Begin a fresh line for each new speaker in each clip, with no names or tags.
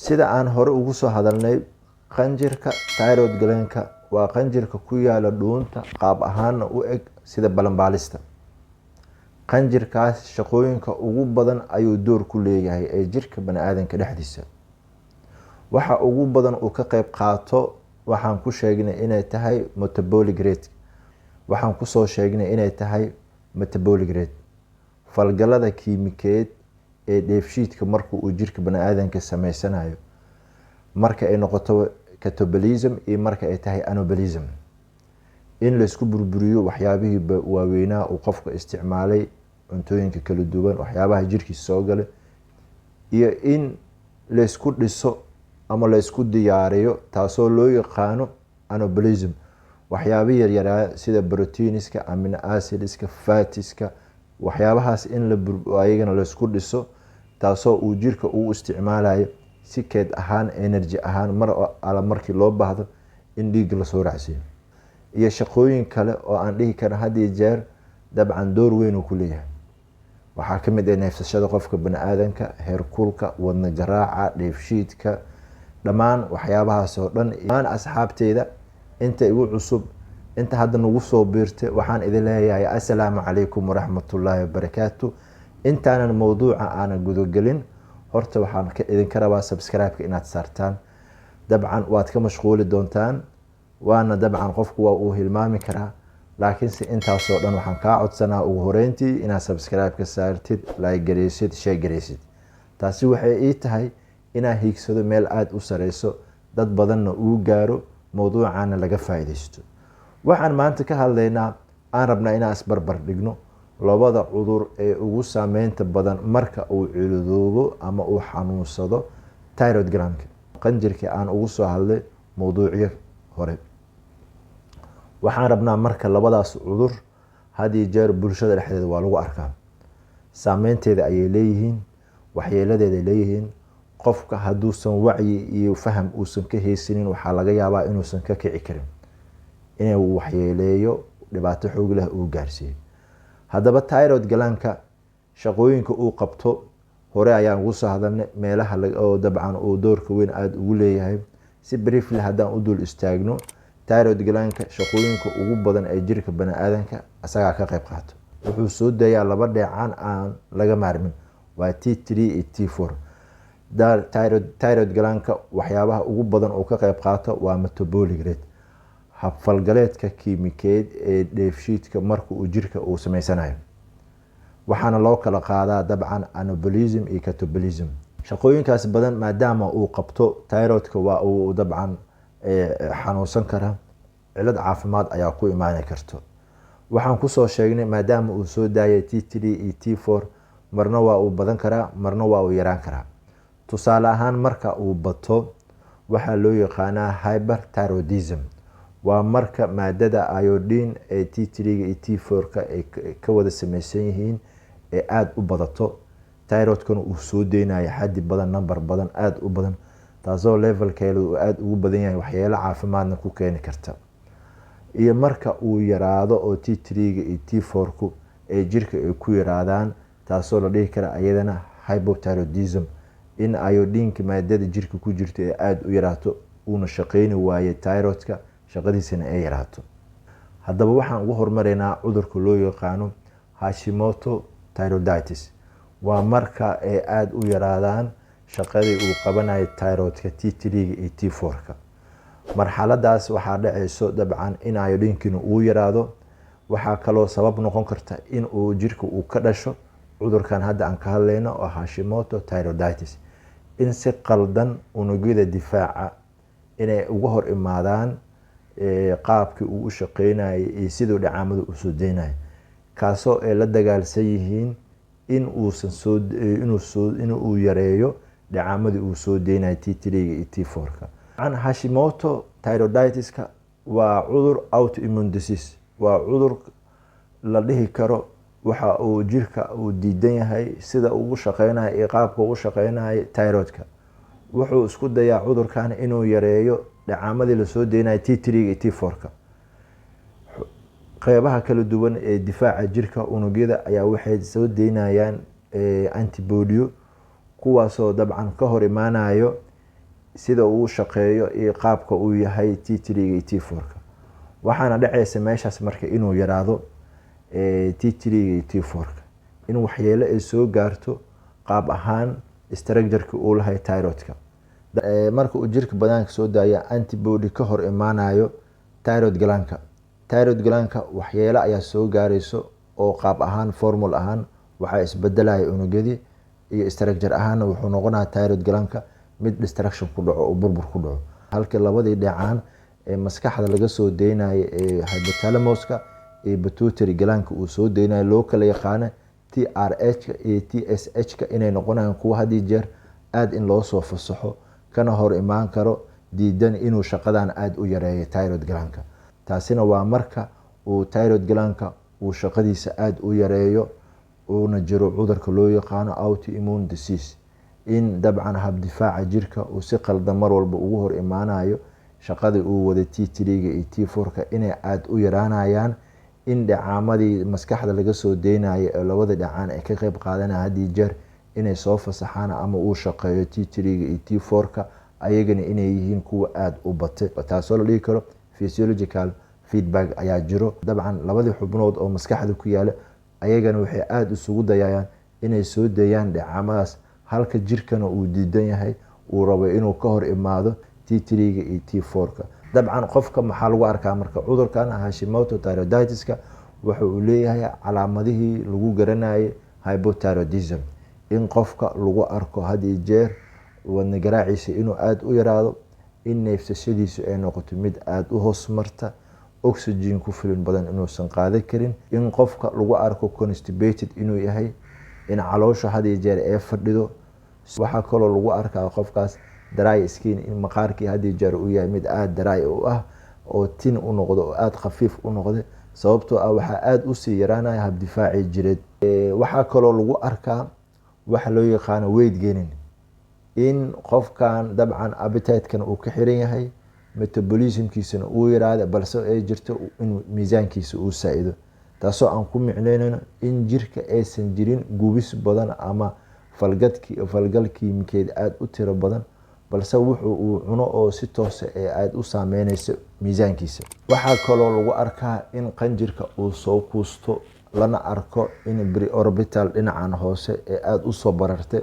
sida aan hore ugu soo hadalnay qanjirka thyroid glandka waa qanjirka ku yaala dhuunta qaab ahaana u eg sida balanbaalista. qanjirkaas shaqooyinka ugu badan ayuu door ku leeyahay ee jirka bani'aadanka dhexdiisa. waxa ugu badan uu ka qayb qaato waxaan ku sheegnay inay tahay metabolic rate. waxaan ku soo sheegnay inay tahay metabolic rate falgalada kiimikeed ee dheefshiidka marka uu jirka bani'aadanka sameysanayo, marka ay noqoto catabolism iyo marka ay tahay anabolism. in la isku burburiyo waxyaabihii waaweynaa uu qofka isticmaalay, cuntooyinka kala duwan, waxyaabaha jirkiisa soo galay, iyo in la isku dhiso ama la isku diyaariyo taasoo loo yaqaano anabolism. waxyaabo yaryaraa sida proteiniska, amino acidska, fatiska, waxyaabahaas in ayagana la isku dhiso taasoo uu jirka uu isticmaalayo si keed ahaan, energy ahaan markii loo baahdo in dhiig la soo raacsiiyo. iyo shaqooyin kale oo aan dhihi karno had iyo jeer dabcan door weyn uu ku leeyahay. waxaa ka mid ah neefsashada qofka bani'aadanka, heerkulka, wadna garaaca, dheefshiidka, dhammaan waxyaabahaas oo dhan. dhammaan asxaabteyda inta igu cusub, inta hadda nagu soo biirtay, waxaan idin leeyahay assalaamu calaykum waraxmatullaahi wabarakaatu. intaanan mowduuca aanan gudagelin, horta waxaan idinka rabaa subscribe-ka inaad saartaan. dabcan waad ka mashquuli doontaan, waana dabcan qofku waa uu hilmaami karaa, laakiinse intaasoo dhan waxaan kaa codsanaa ugu horeyntii inaad subscribe-ka saartid, like gareysid, share gareysid. taasi waxay ii tahay inaan hiigsado meel aada u sareyso, dad badanna uu gaaro, mowduucaana laga faa'iidaysto. waxaan maanta ka hadlaynaa, aan rabnaa inaan isbarbar dhigno labada cudur ee ugu saameynta badan marka uu cilidoobo ama uu xanuunsado thyroid glandka, qanjirkii aan ugu soo hadlay mowduucyo hore. waxaan rabnaa marka labadaas cudur had iyo jeer bulshada dhexdeeda waa lagu arkaa, saameynteeda ayay leeyihiin, waxyeeladeeday leeyihiin. qofka hadduusan wacyi iyo faham uusan ka haysanin, waxaa laga yaabaa inuusan ka kici karin, inuu waxyeeleeyo, dhibaato xoog leh uu gaarsiiyo. haddaba thyroid glandka shaqooyinka uu qabto hore ayaan ugu soo hadalnay, meelaha oo dabcan uu doorka weyn aada ugu leeyahay. si briefly haddaan u dul istaagno, thyroid glandka shaqooyinka ugu badan ee jirka bani'aadanka asagaa ka qayb qaato. wuxuu soo dayaa laba dheecaan aan laga maarmin, waa T3 iyo T4. thyroid glandka waxyaabaha ugu badan uu ka qayb qaato waa metabolic rate, habfalgaleedka kiimikeed ee dheefshiidka marka uu jirka uu sameysanayo. waxaana loo kala qaadaa dabcan anabolism iyo catabolism. shaqooyinkaas badan maadaama uu qabto, thyroidka waa uu dabcan xanuunsan karaa, cilad caafimaad ayaa ku imaan karto. waxaan kusoo sheegnay maadaama uu soo daayay T3 iyo T4, marna waa uu badan karaa, marna waa uu yaraan karaa. tusaale ahaan marka uu bato waxaa loo yaqaanaa hyperthyroidism. waa marka maadada iodine ee T3 iyo T4 ay ka wada sameysan yihiin ee aada u badato, thyroidkana uu soo deynayo xaddi badan, number badan, aada u badan, taasoo levelkeeda uu aada ugu badan yahay, waxyeelo caafimaadna ku keeni karta. iyo marka uu yaraado oo T3 iyo T4 ee jirka ay ku yaraadaan, taasoo la dhihi kara ayadana hypothyroidism, in iodineka maadada jirka ku jirto ee aada u yaraato, uuna shaqeyni waaye thyroidka, shaqadiisana ay yaraato. haddaba waxaan ugu hormaraynaa cudurka loo yaqaano Hashimoto thyroiditis. waa marka ay aada u yaraadaan shaqadii uu qabanayo thyroidka T3 iyo T4. marxaladaas waxaa dhaceyso dabcan in iodinkina uu yaraado. waxaa kaloo sabab noqon karta in uu jirka uu ka dhasho cudurkan hadda aan ka hadlayno oo Hashimoto thyroiditis, in si qaldan unugyada difaaca inay uga hor imaadaan qaabkii uu u shaqeynayay iyo siduu dhacaamada u soo deynayo, kaasoo ay la dagaalsan yihiin in uu yareeyo dhacaamadii uu soo deynayo T3 iyo T4. Hashimoto thyroiditiska waa cudur autoimmune disease, waa cudur la dhihi karo waxa uu jirka uu diidan yahay sida uu u shaqeynayo iyo qaabka uu u shaqeynayo thyroidka. wuxuu isku dayaa cudurkan inuu yareeyo dhacaamadii la soo deynayo T3 iyo T4. qeybaha kala duwan ee difaaca jirka unugyada ayaa waxay soo deynayaan antibody kuwaasoo dabcan ka hor imaanayo sida uu shaqeeyo iyo qaabka uu yahay T3 iyo T4ka. waxaana dhacaysa meeshaas marka inuu yaraado T3 iyo T4ka, in waxyeelo ay soo gaarto qaab ahaan structure-ka uu lahay thyroid-ka. marka uu jirka banaanka soo daaya antibody ka hor imaanayo thyroid gland-ka. thyroid gland-ka waxyeelo ayaa soo gaarayso oo qaab ahaan formula ahaan waxaa isbedelaya unugyadii iyo structure ahaan wuxuu noqonayaa thyroid gland-ka mid destruction ku dhaco oo burbur ku dhaco. halka labadii dhacaan ee maskaxda laga soo deynayo ee hypothalamus-ka iyo pituitary gland-ka uu soo deynayo loo kala yaqaan TRH-ka iyo TSH-ka inay noqonayaan kuwa had iyo jeer aad in loo soo fasaxo kana hor imaan karo diidan inuu shaqadan aad u yareeyo thyroid gland-ka. taasina waa marka uu thyroid gland-ka uu shaqadiisa aad u yareeyo uuna jiro cudurka loo yaqaano autoimmune disease, in dabcan habdifaaca jirka uu si qaldan mar walba ugu hor imaanayo shaqadii uu wada T3-ga iyo T4ka inay aad u yaraanayaan, in dhacaamadii maskaxda laga soo deynayo ee labada dhacaan ay ka qayb qaadanayaan had iyo jeer inay soo fasaxaan ama uu shaqeeyo T3-ga iyo T4ka ayagana inay yihiin kuwa aad u batay. taasoo la dhihi karo physiological feedback ayaa jiro. dabcan labadii xubnood oo maskaxda ku yaala ayagana waxay aad isugu dayayaan inay soo deeyaan dhacaamadaas, halka jirkana uu diidan yahay uu rabo inuu ka hor imaado T3-ga iyo T4ka. dabcan qofka maxaa lagu arkaa marka cudurkan Hashimoto thyroiditis-ka waxa uu leeyahay calaamadihii lagu garanayay hypothyroidism, in qofka lagu arko had iyo jeer wadne garaaciisa inuu aad u yaraado, in neefsashadiisu ay noqoto mid aad u hoos marta, oxygen ku filan badan inuusan qaadan karin, in qofka lagu arko constipated inuu yahay, in caloosha had iyo jeer ay fadhido. waxaa kaloo lagu arkaa qofkaas dry skin, in maqaarkii had iyo jeer uu yahay mid aad dry u ah oo tin u noqdo oo aad khafiif u noqdo, sababtoo ah waxaa aad u sii yaraanaya habdifaacii jireed. waxaa kaloo lagu arkaa waxa loo yaqaano weight gaining, in qofkan dabcan appetite-kana uu ka xiran yahay, metabolism-kiisana uu yaraado, balse ay jirto in miisaankiisa uu saa'ido. taasoo aan ku micneynayno in jirka aysan jirin gubis badan ama falgal kiimikeed aad u tiro badan, balse wuxuu uu cuno oo si toos ah aad u saameynayso miisaankiisa. waxaa kaloo lagu arkaa in qanjirka uu soo kuusto, lana arko in preorbital dhinacan hoose ee aad u soo barartay.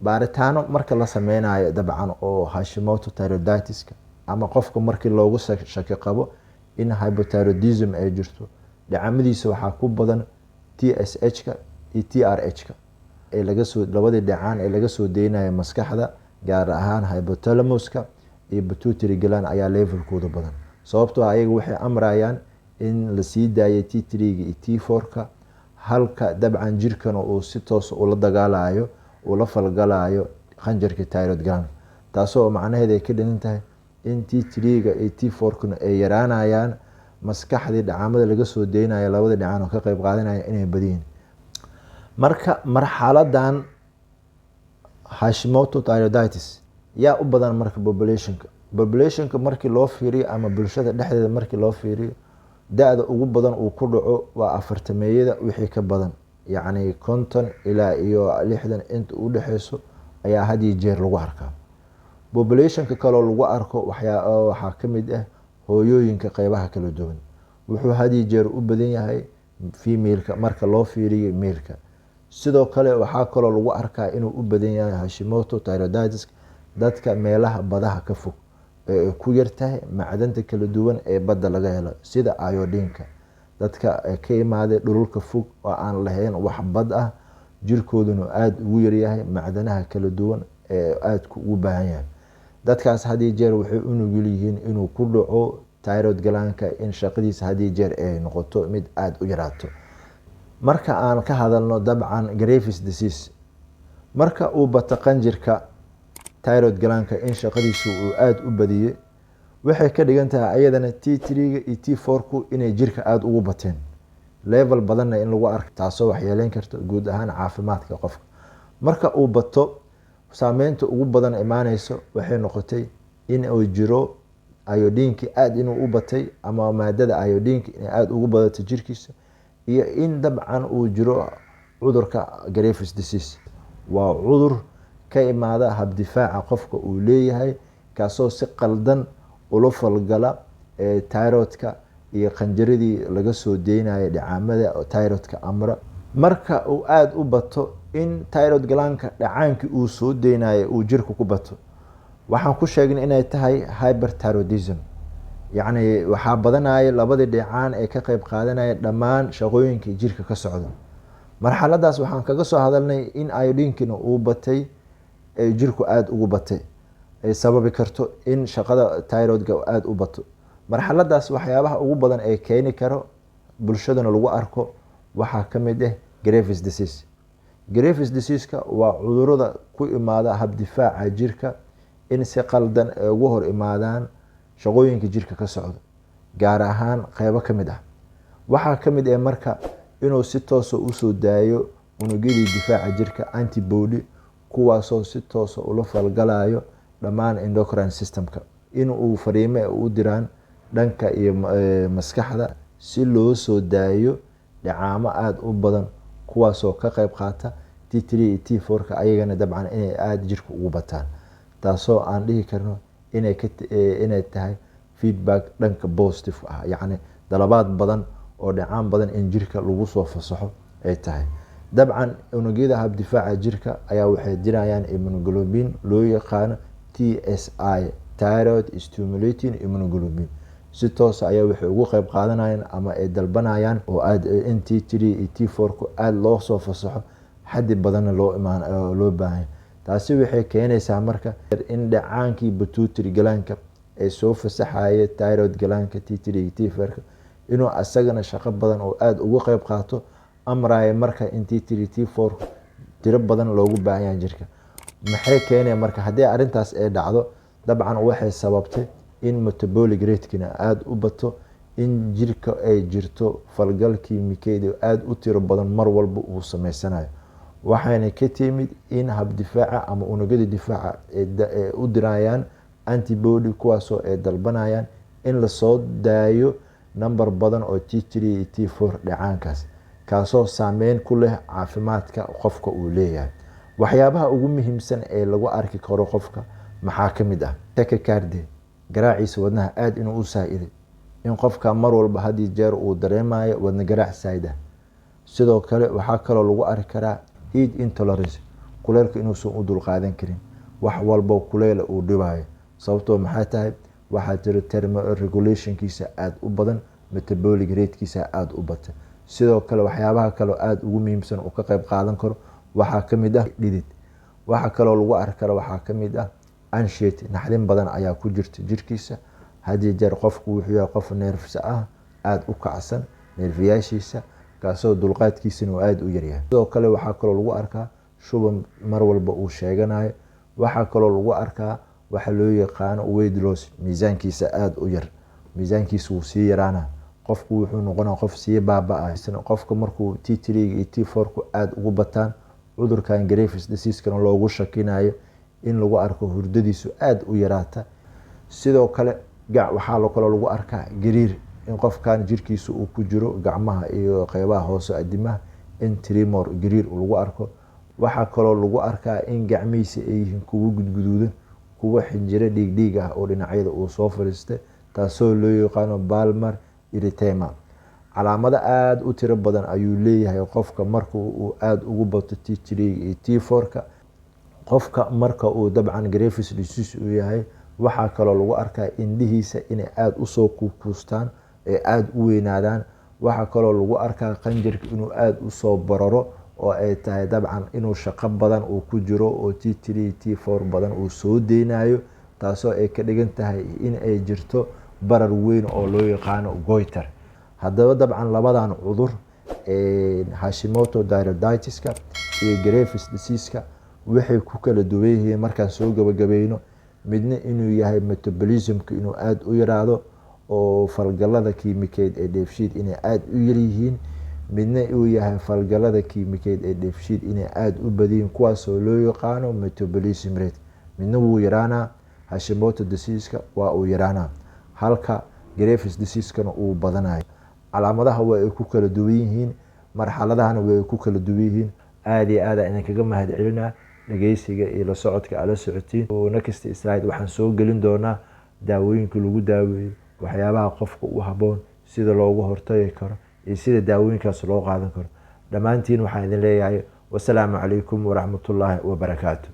baaritaano marka la sameynayo dabcan oo Hashimoto thyroiditis-ka ama qofka markii loogu shaki qabo in hypothyroidism ay jirto, dhacamadiisa waxaa ku badan TSH-ka iyo TRH-ka ee labadii dhacaan ee laga soo deynayo maskaxda, gaar ahaan hypothalamus-ka iyo pituitary gland ayaa levelkooda badan, sababtoo ayaga waxay amrayaan in la sii daayo T3-ga iyo T4ka, halka dabcan jirkana uu si toos ula dagaalayo ula falgalayo qanjirka thyroid gland. taasoo macnaheedu ay ka dhigan tahay in T3-ga iyo T4kuna ay yaraanayaan, maskaxdii dhacaamada laga soo deynayo labada dhacaan oo ka qayb qaadanaya inay badiyin. marka marxaladan Hashimoto thyroiditis yaa u badan marka populationka markii loo fiiriyo ama bulshada dhexdeeda markii loo fiiriyo, da-da ugu badan uu ku dhaco waa 40meeyada wixii ka badan, yacni 50 ilaa iyo 60 inta u dhaxayso ayaa had iyo jeer lagu arkaa. populationka kaloo lagu arko waxaa ka mid ah hooyooyinka qaybaha kala duwan, wuxuu had iyo jeer u badan yahay female-ka marka loo fiiriyo male-ka. sidoo kale waxaa kaloo lagu arkaa inuu u badan yahay Hashimoto thyroiditis dadka meelaha badaha ka fog ee ku yartahay macdanta kala duwan ee badda laga helo, sida iodine-ka. dadka ka imaada dhulka fog oo aan lahayn wax bad ah, jirkooduna aad ugu yaryahay macdanaha kala duwan ee aad ugu baahan yahay. dadkaas had iyo jeer waxay u nugul yihiin inuu ku dhaco thyroid gland-ka, in shaqadiisa had iyo jeer ay noqoto mid aad u yaraato. marka aan ka hadalno dabcan Graves disease, marka uu bato qanjirka thyroid gland-ka in shaqadiisu uu aad u badiyay, waxay ka dhigan tahay ayadana T3-ga iyo T4ku inay jirka aad ugu bateen, level badanna in lagu arko, taasoo waxyeeleyn karta guud ahaan caafimaadka qofka. marka uu bato, saameynta ugu badan imaanayso waxay noqotay in uu jiro iodine-ki aad inuu u batay, ama maadada iodine-ka inay aad ugu badato jirkiisa, iyo in dabcan uu jiro cudurka Graves disease. waa cudur ka imaada habdifaaca qofka uu leeyahay, kaasoo si qaldan ula falgala thyroidka iyo qanjiradii laga soo deynayo dhacaamada thyroidka amra. Marka uu aada u bato in thyroid galaanka dhacaankii uu soo deynayo uu jirka ku bato, waxaan ku sheegnay inay tahay hyperthyroidism, yacni waxaa badanaya labadii dhacaan ee ka qayb qaadanaya dhammaan shaqooyinkii jirka ka socda. marxaladaas waxaan kaga soo hadalnay in iodinkina uu batay, jirku aada ugu batay, ay sababi karto in shaqada thyroidka aada u bato. marxaladaas waxyaabaha ugu badan ee keeni karo bulshadana lagu arko waxaa ka mid ah Graves disease. Graves disease-ka waa cudurada ku imaada habdifaaca jirka in si qaldan ay ugu hor imaadaan shaqooyinka jirka ka socda, gaar ahaan qeybo ka mid ah. waxaa ka mid ah marka inuu si toos u soo daayo unugyadii difaaca jirka antibody, kuwaasoo si toos ula falgalayo dhammaan endocrine systemka, in uu fariime u diraan dhanka iyo maskaxda si loo soo daayo dhacaamo aada u badan, kuwaasoo ka qayb qaata T3 iyo T4 ayagana dabcan inay aada jirka ugu bataan, taasoo aan dhihi karno inay tahay feedback dhanka positive ah, yacni dalabaad badan oo dhacaan badan in jirka lagu soo fasaxo ay tahay. dabcan unugyada habdifaaca jirka ayaa waxay dirayaan immunoglobulin loo yaqaano TSI, thyroid stimulating immunoglobulin, si toos ayaa waxay ugu qayb qaadanayaan ama ay dalbanayaan oo aad in T3 iyo T4 aada loo soo fasaxo, xaddi badanna loo baahan. taasi waxay keenaysaa marka in dhacaankii pituitary galaanka ay soo fasaxaye thyroid galaanka T3 iyo T4 inuu asagana shaqo badan oo aada ugu qayb qaato, amraya marka in T3 T4 tiro badan loogu baahan yahay jirka. maxay keenaya marka haddii arrintaas ay dhacdo? dabcan waxay sababtay in metabolic rate-kina aada u bato, in jirka ay jirto falgal kiimikeed aada u tiro badan mar walba uu sameysanayo, waxayna ka timid in habdifaaca ama unugyada difaaca ay u dirayaan antibody, kuwaasoo ay dalbanayaan in lasoo daayo number badan oo T3 iyo T4 dhacaankaas, kaasoo saameyn ku leh caafimaadka qofka uu leeyahay. waxyaabaha ugu muhiimsan ee lagu arki karo qofka maxaa ka mid ah tachycardia, garaaciisa wadnaha aada inuu u saa'iday, in qofka mar walba haddii jeer uu dareemayo wadna garaac saa'id ah. sidoo kale waxaa kaloo lagu arki karaa heat intolerance, kuleylka inuusan u dulqaadan karin, wax walbo kuleyla uu dhibayo, sababtoo maxay tahay waxaa jira thermoregulationkiisa aada u badan, metabolic ratekiisa aada u bata. sidoo kale waxyaabaha kaloo aada ugu muhiimsan uu ka qayb qaadan karo waxaa ka mid ah dhidid. waxaa kaloo lagu arki karo waxaa ka mid ah anxiety, naxdin badan ayaa ku jirta jirkiisa, haddii jeer qofku wuxuu yahay qof neerfisa ah, aada u kacsan neerfiyaashiisa, kaasoo dulqaadkiisana uu aada u yaryahay. sidoo kale waxaa kaloo lagu arkaa shuban mar walba uu sheeganayo. waxaa kaloo lagu arkaa waxa loo yaqaano weight loss, miisaankiisa aada u yar, miisaankiisa wuu sii yaraana, qofku wuxuu noqonaa qof sii baaba-a. qofka markuu T3 iyo T4 aada ugu bataan, cudurkan Graves disease-kana loogu shakinayo in lagu arko hurdadiisu aada u yaraata. sidoo kale waxaa kaloo lagu arkaa gariir, in qofkan jirkiisa uu ku jiro gacmaha iyo qeybaha hoose adimaha in tremor gariir lagu arko. waxaa kaloo lagu arkaa in gacmihiisa ay yihiin kuwo gudguduudan, kuwo xinjiro dhiigdhiig ah oo dhinacyada uu soo fadhiistay, taasoo loo yaqaano palmar erythema. calaamado aada u tiro badan ayuu leeyahay qofka marka uu aada ugu bato T3 iyo T4. qofka marka uu dabcan Graves disease uu yahay, waxaa kaloo lagu arkaa indhihiisa inay aada usoo kuustaan, ee aada u weynaadaan. waxaa kaloo lagu arkaa qanjirka inuu aada usoo bararo, oo ay tahay dabcan inuu shaqo badan uu ku jiro oo T3 T4 badan uu soo deynayo, taasoo ay ka dhigan tahay in ay jirto barar weyn oo loo yaqaano goiter. haddaba dabcan labadan cudur Hashimoto thyroiditis-ka iyo Graves disease-ka waxay ku kala duwan yihiin markaan soo gabagabayno. midna inuu yahay metabolismka inuu aada u yaraado, oo falgalada kiimikeed ee dheefshiid inay aada u yaryihiin, midna uu yahay falgalada kiimikeed ee dheefshiid inay aada u badiyin, kuwaasoo loo yaqaano metabolism rate. midna wuu yaraanaa, Hashimoto disease-ka waa uu yaraanaa, halka Graves disease-kana uu badanayo. calaamadaha waa ay ku kala duwan yihiin, marxaladahana waa ay ku kala duwan yihiin. aada iyo aada idinkaga mahad celinaa dhageysiga iyo la socodka ala socotiin. Next slide waxaan soo gelin doonaa daawooyinka lagu daaweeyo, waxyaabaha qofka u haboon, sida loogu hortagi karo iyo sida daawooyinkaas loo qaadan karo. Dhammaantiin waxaan idin leeyahay wassalaamu calaykum waraxmatullaahi wabarakaatu.